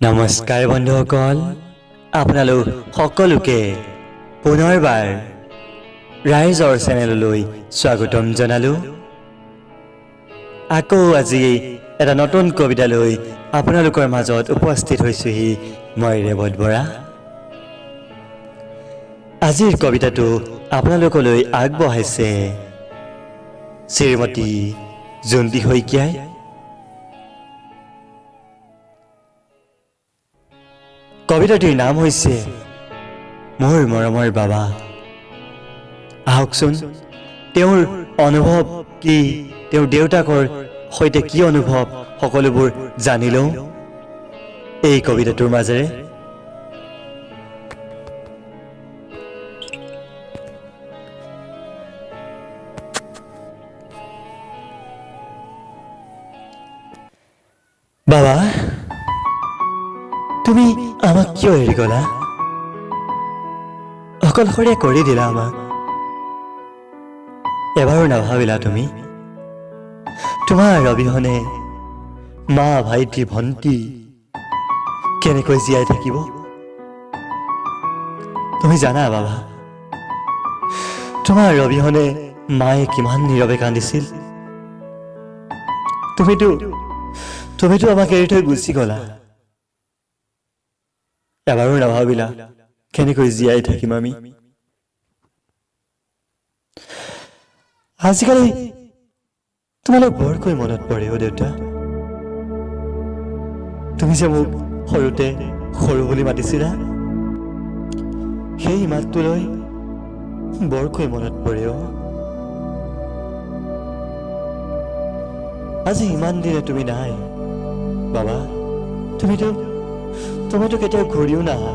নমস্কাৰ বন্ধুসকল, আপোনালোক সকলোকে পুনৰবাৰ ৰাইজৰ চেনেললৈ স্বাগতম জনালো। আকৌ আজি এটা নতুন কবিতা লৈ আপোনালোকৰ মাজত উপস্থিত হৈছোহি মই ৰেৱত বৰা। আজিৰ কবিতাটো আপোনালোকলৈ আগবঢ়াইছে শ্ৰীমতী জোনটি শইকীয়াই। কবিতাটিৰ নাম হৈছে মোৰ মৰমৰ বাবা। আহকচোন তেওঁৰ অনুভৱ কি, তেওঁৰ দেউতাকৰ সৈতে কি অনুভৱ, সকলোবোৰ জানি লওঁ এই কবিতাটোৰ মাজেৰে। বাবা, তুমি আমাক কিয় এৰি গলা? অকলশৰীয়া কৰি দিলা আমাক। এবাৰো নাভাবিলা তুমি তোমাৰ অবিহনে মা, ভাইটি, ভণ্টি কেনেকৈ জীয়াই থাকিব? তুমি জানা বাবা, তোমাৰ অবিহনে মায়ে কিমান নীৰৱে কান্দিছিল। তুমিতো আমাক এৰি থৈ গুচি গলা। এবাৰো নাভাবিলা কেনেকৈ জীয়াই থাকিম আমি। আজিকালি তোমালোক বৰকৈ মনত পৰে অ' দেউতা। তুমি যে মোক সৰুতে সৰু বুলি মাতিছিলা, সেই মাতটোলৈ বৰকৈ মনত পৰে অ'। আজি ইমান দিনে তুমি নাই বাবা। তুমিতো কেতিয়াও ঘূৰিও নাহা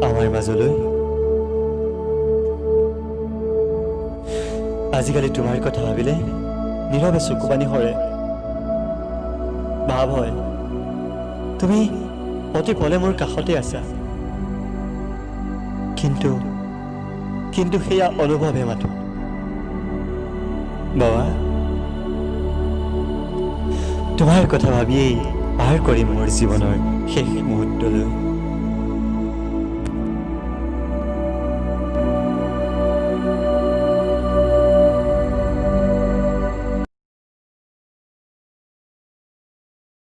আমাৰ মাজলৈ। আজিকালি তোমাৰ কথা ভাবিলে নীৰৱে চকু পানী সৰে। ভাৱ হয় তুমি অতি পলে মোৰ কাষতে আছা, কিন্তু সেয়া অনুভৱহে মাথো বাবা। তোমাৰ কথা ভাবিয়েই পাৰ কৰিম মোৰ জীৱনৰ শেষ মুহূৰ্তলৈ।